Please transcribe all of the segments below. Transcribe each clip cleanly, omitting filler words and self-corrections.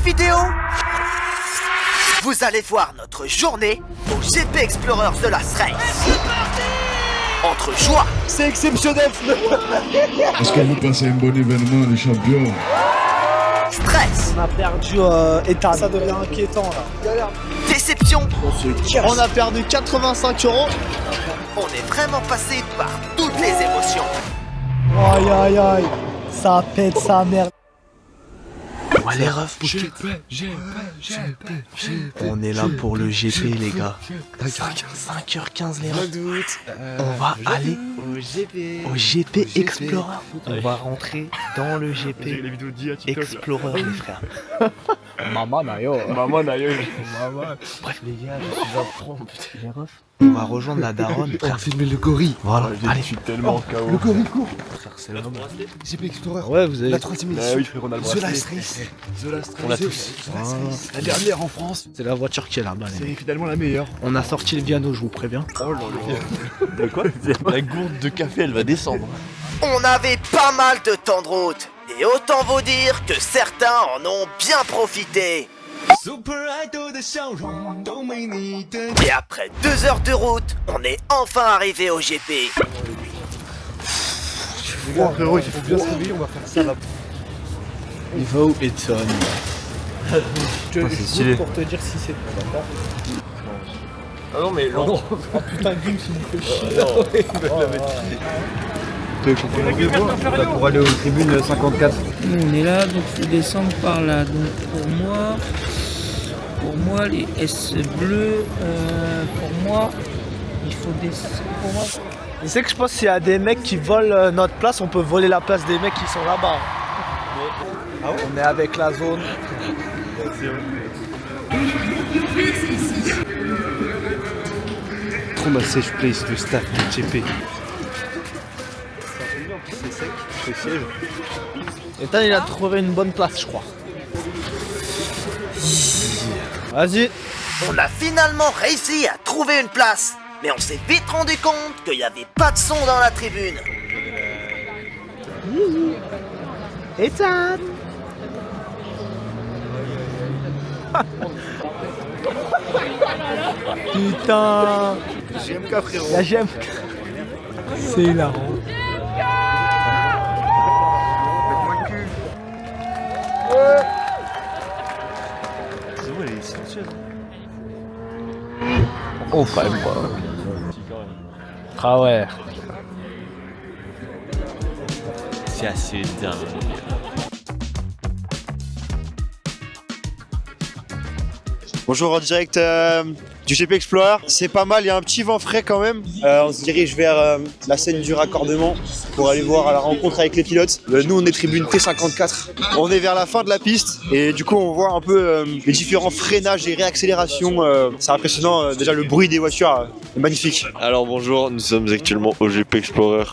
vidéo, vous allez voir notre journée au GP Explorers de la Race. Entre joie, c'est exceptionnel. Est-ce qu'on va passer un bon événement, les champions? Stress. On a perdu Ethan. Ça devient inquiétant là. Déception. On a perdu 85 €. On est vraiment passé par toutes les émotions. Aïe aïe aïe. Ça pète sa mère. Ouais les refs, on est là pour le GP les gars. 5h15 les refs. On va aller au GP Explorer. On va rentrer dans le GP Explorer les frères. Maman nayo. Bref les gars, je suis à prendre les refs. On va rejoindre la daronne. On va filmer le gorille. Voilà, allez. Je suis tellement KO. Le gorille court. C'est l'homme. GP Explorer. Ouais, vous avez La 3ème édition. oui, frérot, on a le The bracelet. Last Race. The Last Race. On a tous. La dernière en France. C'est la voiture qui est là-bas. les C'est mecs. finalement la meilleure. On a sorti le piano, je vous préviens. Oh là là. De quoi? La gourde de café, elle va descendre. On avait pas mal de temps de route. Et autant vous dire que certains en ont bien profité. Et après 2 heures de route, on est enfin arrivé au GP. Frérot, il faut bien se réveiller, on va faire ça là. Il va où Ethan? c'est stylé. Pour te dire si c'est d'accord. Ah non, mais non. Oh putain, Gus, il me fait chier. Pour aller aux tribunes 54. Nous on est là, donc il faut descendre par là. Donc pour moi les S bleus, pour moi il faut descendre. Pour moi, Tu sais que je pense qu'il y a des mecs qui volent notre place, on peut voler la place des mecs qui sont là-bas. On est avec la zone. Trop ma safe place, le staff du GP. Ethan il a trouvé une bonne place je crois. Vas-y. On a finalement réussi à trouver une place. Mais on s'est vite rendu compte qu'il n'y avait pas de son dans la tribune. Ethan. Putain. GMK frérot. La GMK. C'est hilarant. Elle est silencieuse. Oh, quand même pas. Ah ouais. C'est assez dingue. Bonjour en direct du GP Explorer, c'est pas mal, il y a un petit vent frais quand même. On se dirige vers la scène du raccordement pour aller voir à la rencontre avec les pilotes. Nous on est tribune T54, on est vers la fin de la piste et du coup on voit un peu les différents freinages et réaccélérations. C'est impressionnant, déjà le bruit des voitures est magnifique. Alors bonjour, nous sommes actuellement au GP Explorer.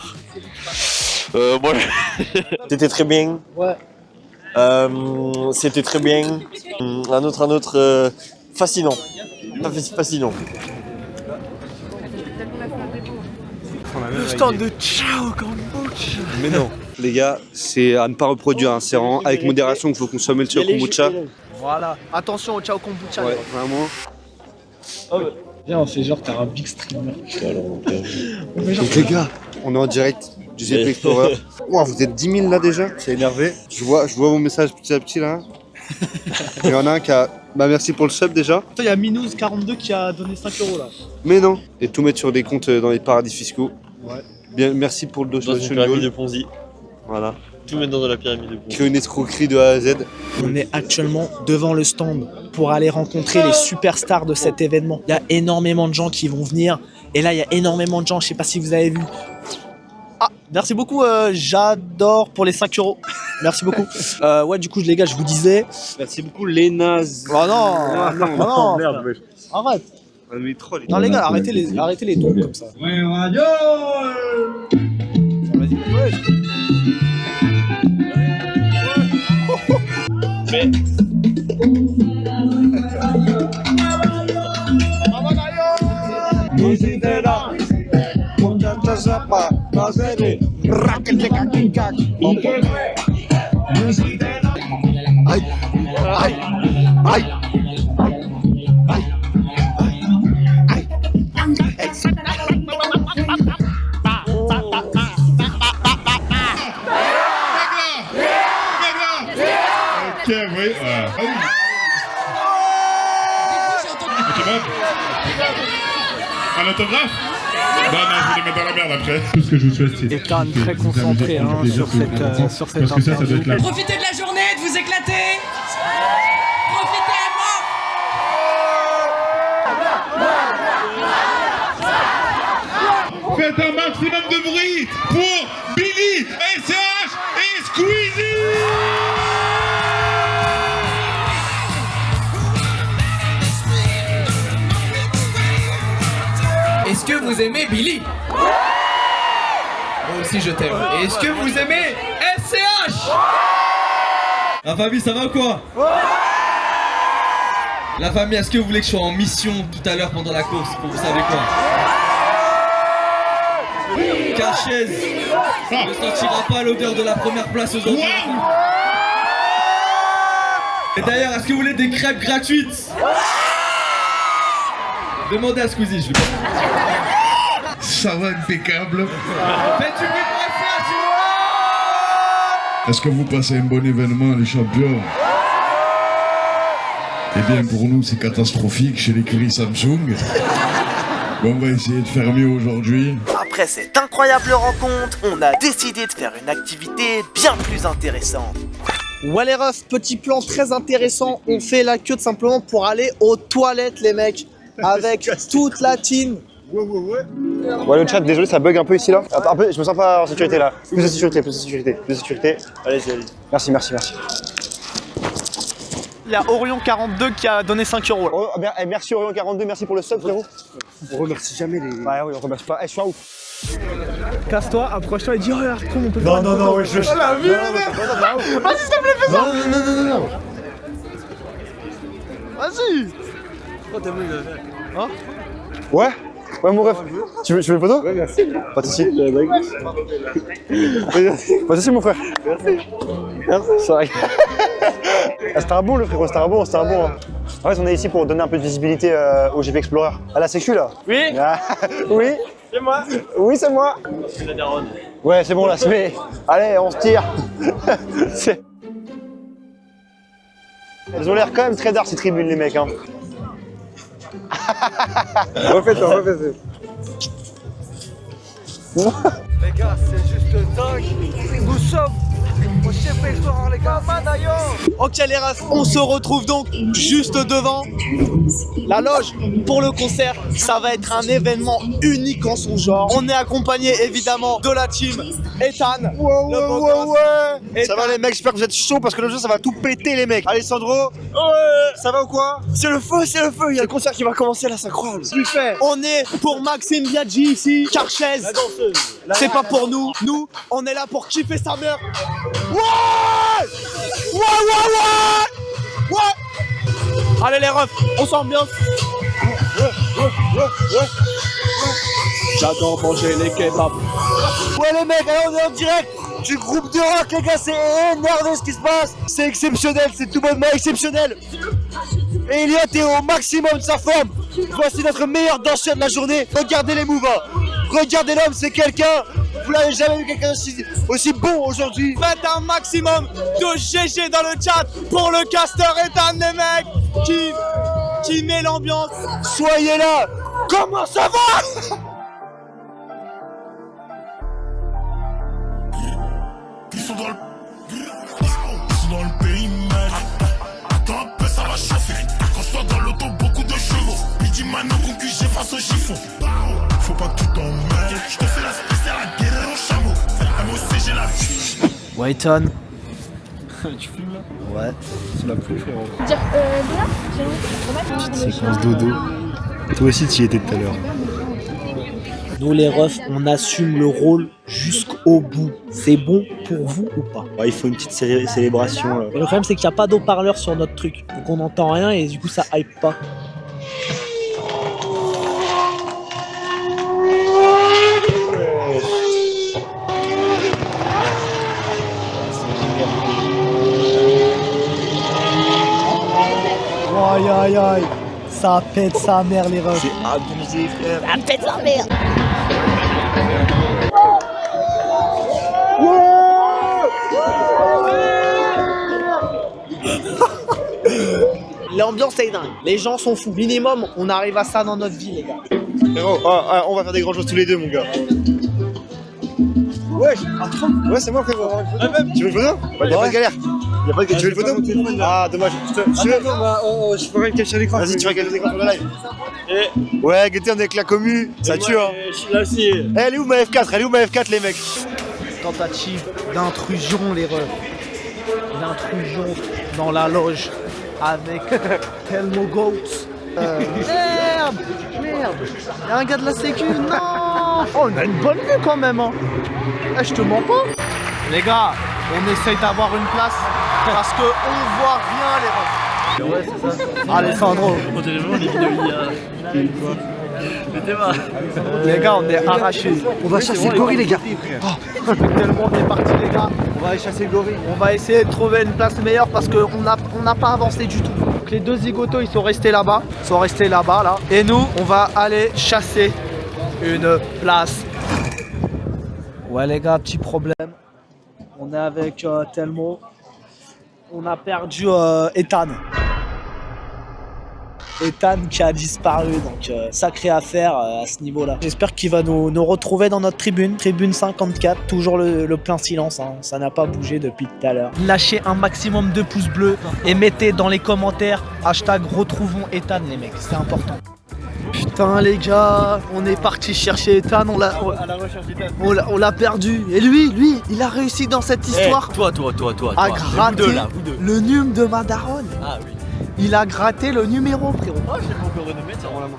Moi, C'était très bien. Ouais. C'était très bien. Un autre fascinant. Fascinant. Le stand de Ciao Kombucha. Mais non, les gars, c'est à ne pas reproduire. Hein. C'est vraiment avec modération qu'il faut consommer le Ciao Kombucha. Voilà. Attention au Ciao Kombucha. Ouais, vraiment. Viens, on fait genre t'as un big streamer. Donc les gars, on est en direct du GP Explorer. Wow, vous êtes 10 000 là déjà, c'est énervé. Je vois vos messages petit à petit là. Il y en a un qui a... Bah merci pour le sub déjà. Il y a Minouz42 qui a donné 5 € là. Mais non. Et tout mettre sur des comptes dans les paradis fiscaux. Ouais. Bien, merci pour le dans donation une pyramide de goal. Ponzi. Voilà. Tout mettre dans la pyramide de Ponzi. Créer une escroquerie de A à Z. On est actuellement devant le stand pour aller rencontrer les superstars de cet événement. Il y a énormément de gens qui vont venir. Et là, il y a énormément de gens, je sais pas si vous avez vu. Ah, merci beaucoup, j'adore pour les 5 €. Merci beaucoup. Ouais, du coup, les gars, je vous disais. Merci beaucoup les nazes. Oh non, non, merde, wesh. arrête. Mais troll. Non, les gars, arrêtez les tons comme ça. Ouais, radio. Vas-y, ouais. Aïe. Aïe. Ok, oui. Un autographe? Non, je vais les mettre dans la merde après. Tout ce que je vous souhaite, c'est Ethan très concentré sur cette parce que ça doit être la... Profitez de la journée, de vous éclater. Profitez à mort. Faites un maximum de bruit pour Billy, SCH et Squeezie. Est-ce que vous aimez Billy? Moi aussi je t'aime. Et est-ce que vous aimez SCH? La famille, ça va ou quoi? La famille, est-ce que vous voulez que je sois en mission tout à l'heure pendant la course pour vous savez quoi? Carchez ne sentira pas l'odeur de la première place aujourd'hui. Et d'ailleurs, est-ce que vous voulez des crêpes gratuites? Demandez à Squeezie, je lui parle. Ça va impeccable. Faites du bruit pour SCH. Est-ce que vous passez un bon événement, les champions? Eh bien, pour nous, c'est catastrophique chez l'écurie Samsung. On va essayer de faire mieux aujourd'hui. Après cette incroyable rencontre, on a décidé de faire une activité bien plus intéressante. Ouais les refs, petit plan très intéressant, on fait la queue tout simplement pour aller aux toilettes les mecs, avec toute la team. Ouais, le chat, désolé, ça bug un peu ici là. Un peu, je me sens pas en sécurité là. Plus de sécurité, plus de sécurité, plus de sécurité. Allez-y, allez-y. Merci, merci, merci. Il y a Orion42 qui a donné 5 €. Oh, merci Orion42, merci pour le sub frérot. On remercie jamais les... Ouais, oui, on remercie pas. Eh, je suis un ouf. Casse-toi, approche-toi et dis oh regarde comment on peut Non, non, non, je... Oh la vie vas-y s'il te plaît fais ça. Non. Vas-y. Oh t'as mis le hein? Ouais, mon ref. Tu veux une photo? Ouais, merci. Pas de soucis. Pas de soucis, mon frère. Merci. C'est vrai. C'était un bon, le frérot, c'était un bon. Hein. En fait, on est ici pour donner un peu de visibilité au GP Explorer. À la sécu, là? Oui. Oui. C'est moi. Oui, c'est moi. C'est la daronne. Ouais, c'est bon, là, c'est... Allez, on se tire. Elles ont l'air quand même très dark, ces tribunes, les mecs, hein. refais. Les gars, c'est juste dingue. Nous sommes au GP Explorer, les gars. Ok les refs, on se retrouve donc juste devant la loge pour le concert. Ça va être un événement unique en son genre. On est accompagné évidemment de la team Ethan. Ouais. Ça va les mecs, j'espère que vous êtes chauds parce que le jeu ça va tout péter les mecs. Alessandro, ça va ou quoi? C'est le feu. Il y a le concert qui va commencer là, c'est incroyable. On est pour Maxime Biaggi ici, Carchez. C'est pas pour nous. Nous, on est là pour kiffer sa mère. Ouais. Allez les refs, on s'ambiance. J'adore manger les kebabs. Ouais les mecs, alors on est en direct du groupe de rock les gars, c'est énervé ce qui se passe. C'est exceptionnel, c'est tout bonnement exceptionnel. Et Elliot est au maximum de sa forme. Voici notre meilleur danseur de la journée. Regardez les moves, hein. Regardez l'homme, c'est quelqu'un. Vous l'avez jamais vu quelqu'un aussi bon aujourd'hui. Faites un maximum de GG dans le chat pour le caster Ethan les mecs qui met l'ambiance. Soyez là. Comment ça va? Ils sont dans le périmètre. Attends un peu, ça va chauffer. Quand je sois dans l'auto, beaucoup de chevaux. Midi maintenant qu'on QG face au chiffon. Faut pas que tu t'emmènes. Je te fais la spéciale à guérir au chameau. MOC, j'ai la vie. Ouais Ethan. Tu fumes là? Ouais. C'est la pluie frérot. Séquence dodo. Toi aussi tu y étais tout à l'heure. Nous les refs, on assume le rôle jusqu'au bout. C'est bon pour vous ou pas? Ouais, il faut une petite célébration là. Et le problème c'est qu'il n'y a pas d'eau-parleur sur notre truc. Donc on n'entend rien et du coup ça hype pas. Aïe aïe aïe. Ça pète sa mère les refs. C'est abusé, frère. Ça pète sa mère. L'ambiance est dingue. Les gens sont fous. Minimum, on arrive à ça dans notre vie, les gars. Frérot, on va faire des grandes choses tous les deux, mon gars. Ouais, c'est moi, frérot. Tu veux une photo? Y'a pas de galère. Tu veux une photo? Ah, dommage. Je ferai une capture d'écran. Vas-y, tu vas capture d'écran sur la live. Ouais, Gaëtan, on est avec la commu. Ça tue, hein. Je suis là aussi. Elle est où ma F4? Elle est où ma F4, les mecs? Tentative d'intrusion, les refs. L'intrusion dans la loge avec Telmo Goat. Merde. Y'a un gars de la sécu, non. Oh, on a une bonne vue quand même, hein. Eh, je te mens pas. Les gars, on essaye d'avoir une place parce que on voit rien, les refs. Ouais, c'est ça. Alessandro. On dirait vraiment des vidéos il y a. Les gars, on est arrachés. On va chasser le gorille, les gars. Tellement on est parti, les gars. On va aller chasser le gorille. On va essayer de trouver une place meilleure parce qu'on n'a pas avancé du tout. Donc les deux zigotos, ils sont restés là-bas. Là. Et nous, on va aller chasser une place. Ouais, les gars, petit problème. On est avec Telmo. On a perdu Ethan. Ethan qui a disparu, donc sacrée affaire à ce niveau-là. J'espère qu'il va nous retrouver dans notre tribune 54, toujours le plein silence, hein. Ça n'a pas bougé depuis tout à l'heure. Lâchez un maximum de pouces bleus et mettez dans les commentaires hashtag retrouvons Ethan, les mecs, c'est important. Putain les gars, on est parti chercher Ethan, on l'a perdu. Et lui, il a réussi dans cette histoire à gratter le num de ma daronne. Ah oui. Il a gratté le numéro, frérot. Oh, j'ai pas encore renommé, tiens, la main.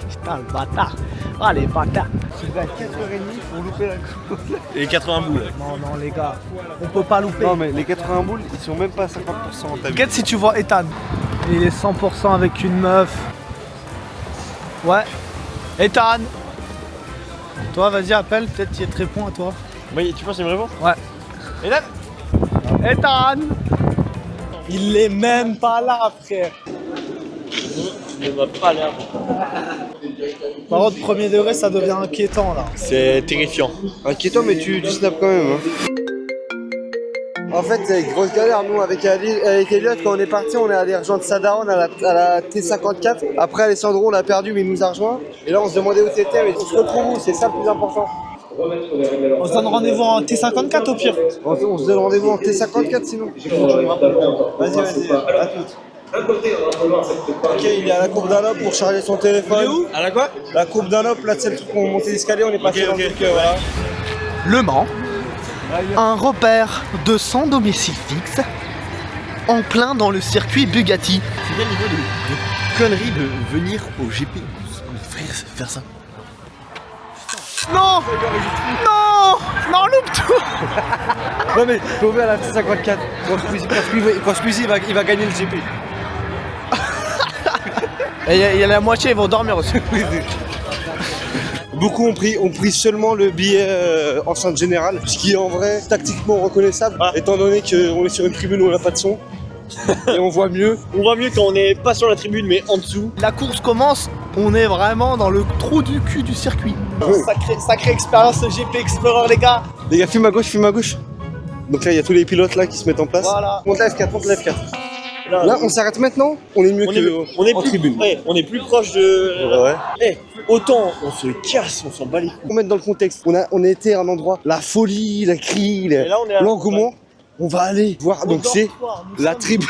Putain, le bâtard. Ah, les bâtards. Il va à 4h30 pour louper la coupe. Et 80 boules. Non, les gars, on peut pas louper. Non, mais les 80 boules, ils sont même pas à 50%. Regarde si tu vois Ethan. Il est 100% avec une meuf. Ouais. Ethan. Toi, vas-y, appelle. Peut-être qu'il te répond à toi. Oui, tu penses qu'il me répond? Ouais. Ethan. Il est même pas là, frère. Il va pas l'air. Par contre, premier degré, ça devient inquiétant là. C'est terrifiant. Inquiétant, mais tu snaps quand même. Hein. En fait, c'est une grosse galère. Nous, avec Elliot, quand on est parti, on est allé rejoindre Sadaron à la T54. Après, Alessandro, on l'a perdu, mais il nous a rejoint. Et là, on se demandait où t'étais, mais on se retrouve où? C'est ça le plus important. On se donne rendez-vous en T54 au pire. On se donne rendez-vous en T54 sinon. Vas-y, à toutes. Ok, il est à la courbe d'Anop pour charger son téléphone. Il est où? À la quoi? La courbe d'Anop, là c'est le truc où on montait l'escalier, on est passé dans le truc, voilà. Le Mans, un repère de sans domicile fixe, en plein dans le circuit Bugatti. C'est quel niveau de connerie de venir au GP? Faire ça. Non! Non, loupe tout! Non mais, faut ouvrir la T54. Quand Squeezie il va gagner le GP. Et il y a la moitié, ils vont dormir aussi. Beaucoup ont pris seulement le billet enceinte générale, ce qui est en vrai tactiquement reconnaissable, étant donné qu'on est sur une tribune où on n'a pas de son. Et on voit mieux. On voit mieux quand on n'est pas sur la tribune mais en dessous. La course commence, on est vraiment dans le trou du cul du circuit. Sacrée expérience GP Explorer les gars. Les gars, fume à gauche. Donc là, il y a tous les pilotes là qui se mettent en place. Voilà. Monte la F4. Là, on s'arrête maintenant, on est mieux en tribune. Ouais, on est plus proche de... Ouais. Autant on se casse, on s'en bat les couilles. Pour mettre dans le contexte, on a été à un endroit, la folie, la crie, l'engouement. On va aller voir, donc c'est la tribune,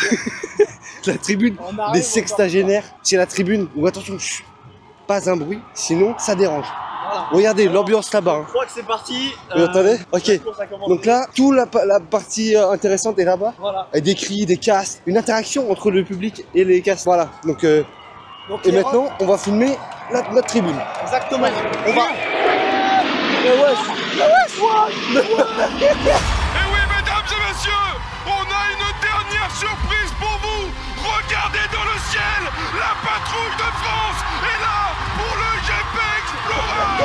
la tribune des sextagénaires. C'est la tribune où, attention, pas un bruit, sinon ça dérange. Voilà. Regardez l'ambiance là-bas. Hein. Je crois que c'est parti. Vous entendez? Ok. Donc là, toute la partie intéressante est là-bas. Voilà. Avec des cris, des castes, une interaction entre le public et les castes. Voilà. Donc et maintenant, on va filmer notre tribune. Exactement. On va. Mesdames et messieurs, on a une dernière surprise pour vous. Regardez dans le ciel, la patrouille de France est là pour le GP Explorer.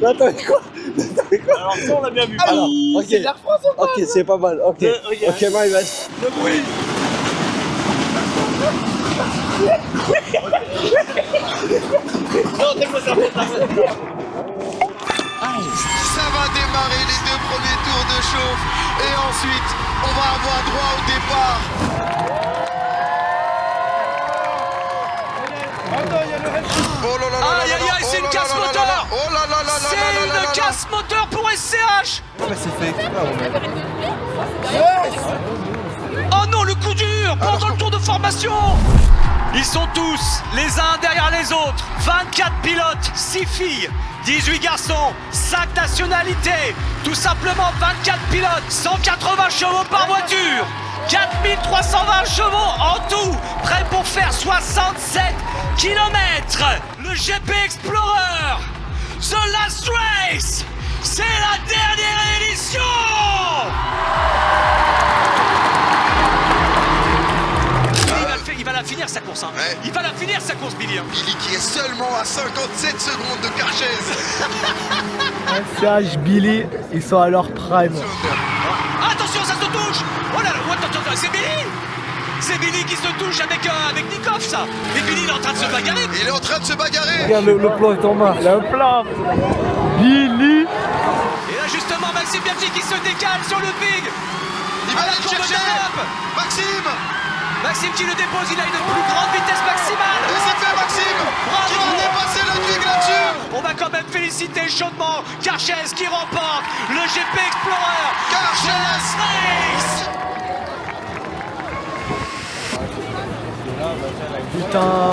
Attends, quoi? Alors ça on l'a bien vu. Alors, ok. C'est l'Air France ou pas? Ok, c'est pas mal. Ok, Ok, my bad. Le bruit. Ça va démarrer les 2 premiers tours de chauffe et ensuite on va avoir droit au départ. Oh là là là Aïe aïe aïe, c'est une casse moteur. Oh là là là là. C'est une casse moteur pour SCH. Oh non, le coup dur pendant le tour de formation. Ils sont tous les uns derrière les autres. 24 pilotes, 6 filles, 18 garçons, 5 nationalités. Tout simplement 24 pilotes, 180 chevaux par voiture. 4320 chevaux en tout, prêts pour faire 67 km. Le GP Explorer, The Last Race, c'est la dernière édition. Il va la finir sa course, hein. Ouais. Il va la finir sa course, Billy. Billy qui est seulement à 57 secondes de Carchez. SCH, Billy, ils sont à leur prime. Attention, ça se touche. Oh là là, attends, c'est Billy. C'est Billy qui se touche avec Nikov, ça. Et Billy, il est en train de se bagarrer. Il est en train de se bagarrer. Regarde, le plan est en main. Le plan. Billy. Et là, justement, Maxime Biaggi qui se décale sur le big. Il va aller le chercher. Maxime. Maxime qui le dépose, il a une plus grande vitesse maximale. Et c'est fait, Maxime. Bravo. Qui va dépasser le big là-dessus. On va quand même féliciter chaudement Carchez qui remporte le GP Explorer. Carchez. Race. Putain.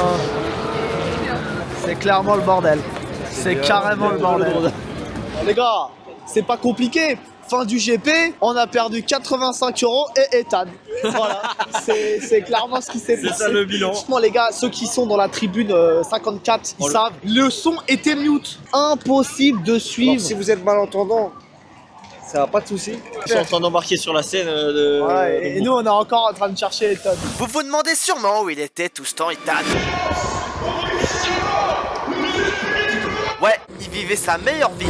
C'est clairement le bordel. C'est carrément le bordel. Les gars, c'est pas compliqué. Fin du GP, on a perdu 85 € et Ethan. Voilà, c'est clairement ce qui s'est passé. C'est ça le bilan. Franchement, les gars, ceux qui sont dans la tribune 54, ils savent. Le son était mute. Impossible de suivre. Si vous êtes malentendant, ça va pas de soucis. Ils sont en train d'embarquer sur la scène Ouais, et nous, on est encore en train de chercher Ethan. Vous vous demandez sûrement où il était tout ce temps, Ethan. Ouais, il vivait sa meilleure vie.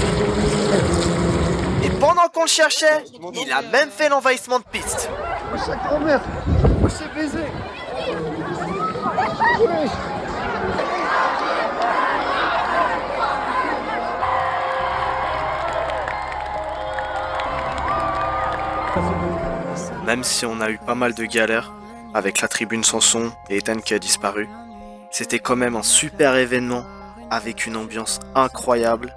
Et pendant qu'on le cherchait, il a même fait l'envahissement de piste. Sa grand-mère, on s'est baisé. Même si on a eu pas mal de galères avec la tribune sans son et Ethan qui a disparu, c'était quand même un super événement avec une ambiance incroyable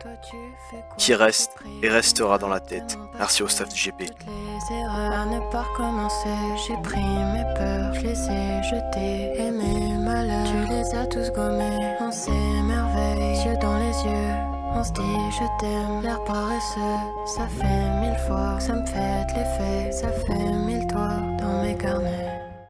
qui reste et restera dans la tête. Merci au staff du GP. Les erreurs à ne pas recommencer. J'ai pris mes peurs, je les ai jetées. Et mes malheurs, tu les as tous gommés. On s'émerveille, yeux dans les yeux. On se dit je t'aime, l'air paresseux. Ça fait 1000 fois que ça me fait de l'effet. Ça fait 1000 toits dans mes carnets.